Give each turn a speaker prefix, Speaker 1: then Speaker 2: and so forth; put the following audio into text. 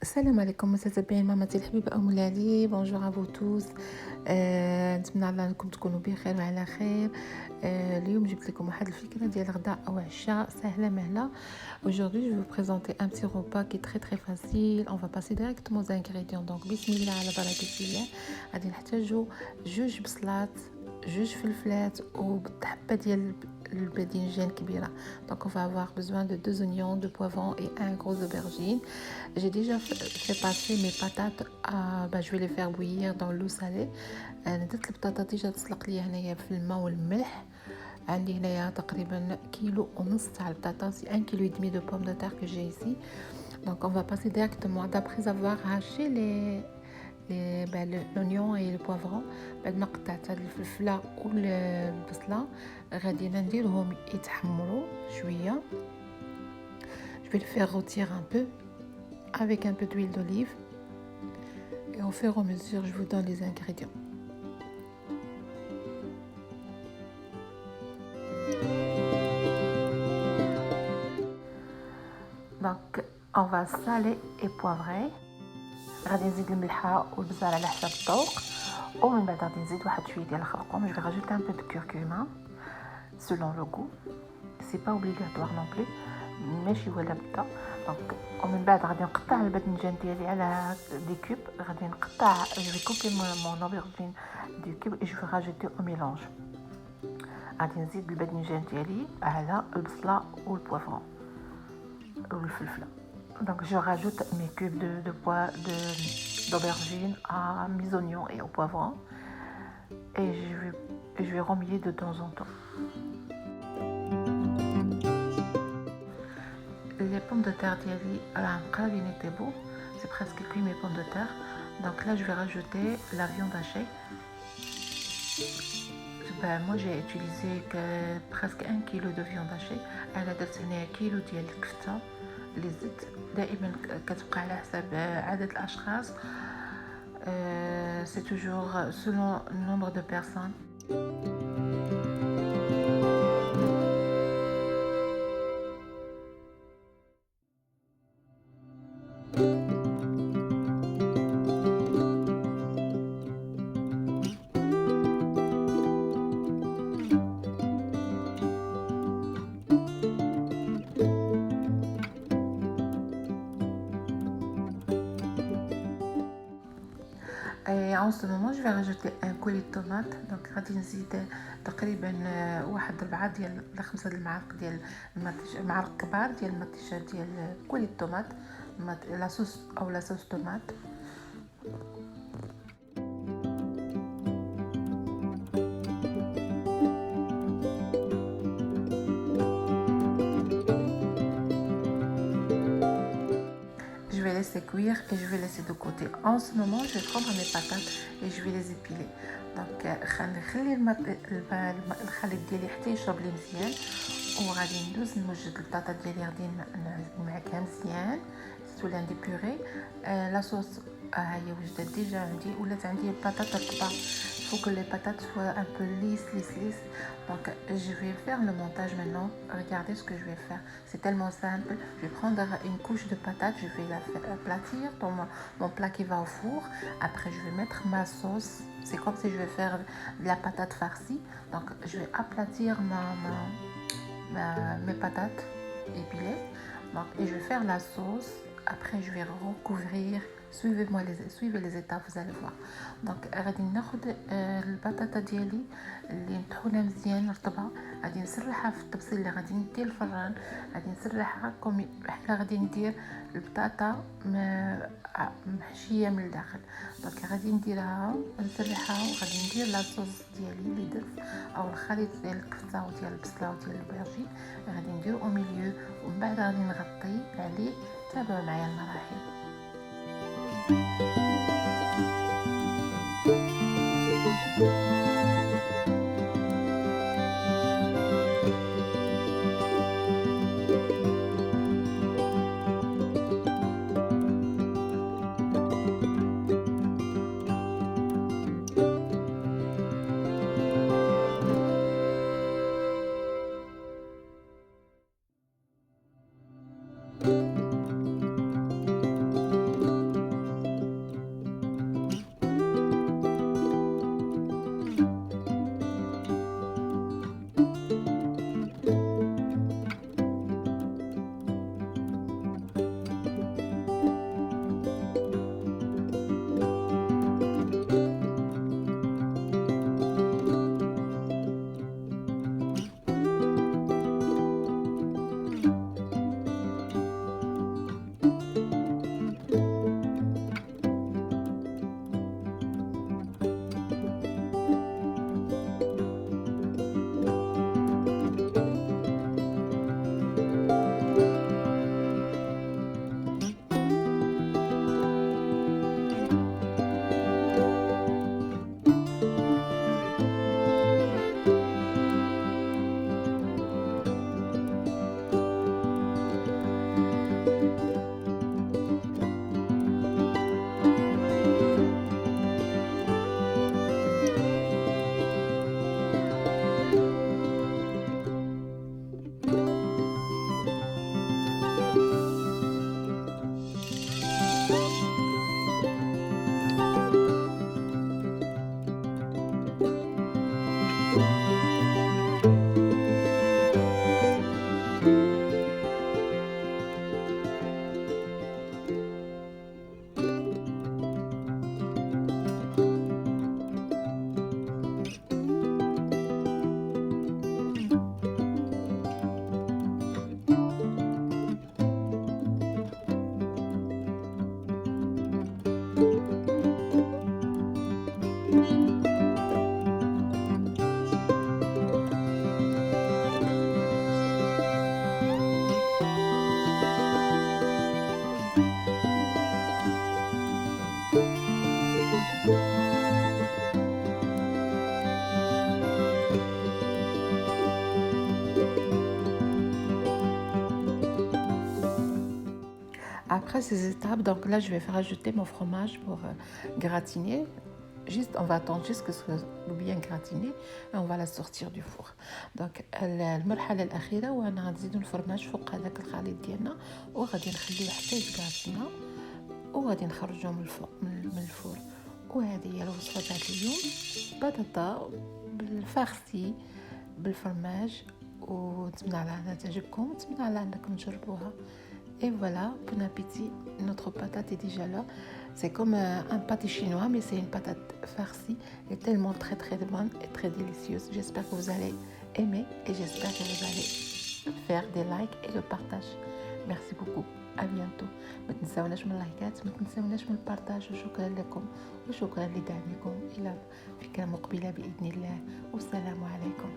Speaker 1: السلام عليكم متتبعين مامتي الحبيبة أم لالي. بونجور افو توس. نتمنى الله انكم تكونوا بخير وعلى خير. اليوم جبت لكم واحد الفكرة ديال غداء او عشاء سهلة مهلة. Aujourd'hui je vais vous présenter un petit repas qui est très facile. On va passer directement aux ingrédients. Donc بسم الله على بركة الله. غادي نحتاجو جوج بصلات، جوج فلفلات وحبة ديال الباذنجان كبيرة. Donc on va avoir besoin de 2 oignons, 2 poivrons et un gros aubergine. J'ai déjà fait passer mes patates je vais les faire bouillir dans l'eau salée. درت البطاطا ديجا تسلق ليا هنايا في الماء والملح. عندي هنايا تقريبا كيلو ونص تاع البطاطا، 1 كيلو et demi de pommes de terre que j'ai ici. Donc on va passer directement d'après avoir haché l'oignon et le poivron. بعد ما قطعت هاد الفلفله والبصله غادي نديرهم يتحمروا شويه. Je vais le faire rôtir un peu avec un peu d'huile d'olive et au fur et à mesure je vous donne les ingrédients. Donc on va saler et poivrer. غادي نزيد الملحه والبزار على حسب الذوق، ومن بعد غادي نزيد واحد شويه ديال الخرقوم. Je vais rajouter un peu de curcuma selon le goût. C'est pas obligatoire non plus، ماشي ولا بدا. دونك ومن بعد غادي نقطع الباذنجان ديالي على دي كوب. غادي نقطع je vais couper mon aubergine du cube et je vais rajouter au mélange. غادي نزيد الباذنجان ديالي على البصله والبوافرون والفلفله. Donc je rajoute mes cubes d'aubergine à mes oignons et au poivron et je vais remuer de temps en temps. Les pommes de terre ديالي راه مقربين يطيبوا. C'est presque cuit mes pommes de terre. Donc là je vais rajouter la viande hachée. Moi j'ai utilisé presque 1 kilo de viande hachée. انا درت هنايا كيلو ديال الكفته اللي زدت. دائما كتبقى على حساب عدد الاشخاص. C'est toujours selon le nombre de personnes. Et en ce moment je vais rajouter un coulis de tomate. Donc غادي نزيد تقريبا واحد 4 ديال 5 المعالق ديال معالق كبار ديال المطيشه ديال كولي الطوماط، لا صوص او لا صوص طوماط. Je vais laisser cuire et je vais laisser de côté. En ce moment, je vais prendre mes patates et je vais les épiler. Donc, غنخلي الخليط ديالي حتى يشرب لي مزيان، وغادي ندوز نوجد البطاطا ديالي غادي نعكها مزيان. سيتو عندي بوري. لاصوص ها هي وجدت ديجا عندي، ولات عندي البطاطا رطبه. faut que les patates soient un peu lisses. Donc je vais faire le montage maintenant. Regardez ce que je vais faire, c'est tellement simple. Je vais prendre une couche de patates, je vais la faire aplatir dans mon plat qui va au four. Après je vais mettre ma sauce. C'est comme si je vais faire de la patate farcie. Donc je vais aplatir mes patates épilées. Donc, et je vais faire la sauce. Après je vais recouvrir. suivez les étapes, vous allez voir. Donc غادي ناخذ البطاطا ديالي اللي مطحونه مزيان رطبه، غادي نسرحها في الطبسيل اللي غادي ندير الفران. غادي نسرحها كوم بحال غادي ندير البطاطا محشيه من الداخل. دونك غادي نديرها نسرحها وغادي ندير لاصوص ديالي اللي درت او الخليط ديال الكفته وديال البصله وديال البرجين. غادي نديرو او ميليو ومن بعد غادي نغطي عليه. تابعوا معايا المراحل. après ces étapes, donc là je vais faire ajouter mon fromage pour gratiner. Juste, on va attendre jusqu'à ce que soit bien gratiné et on va la sortir du four. Donc المرحله الاخيره وانا غنزيدو الفرماج فوق هذاك الخليط ديالنا وغادي نخليوه حتى يتكراتينا وغادي نخرجوه من الفور. وهذه هي الوصفه تاع اليوم، بطاطا بالفارسي بالفرماج، ونتمنى على انها تعجبكم، ونتمنى على انكم تجربوها. Et voilà, bon appétit, notre patate est déjà là. C'est comme un pâté chinois, mais c'est une patate farcie et tellement très très bonne et très délicieuse. J'espère que vous allez aimer et j'espère que vous allez faire des likes et le partage. Merci beaucoup. À bientôt. ما تنساوناش من اللايكات، ما تنساوناش من البارتاج، وشكرا لكم وشكرا لدعمكم. إلى فكرة مقبلة بإذن الله، والسلام عليكم.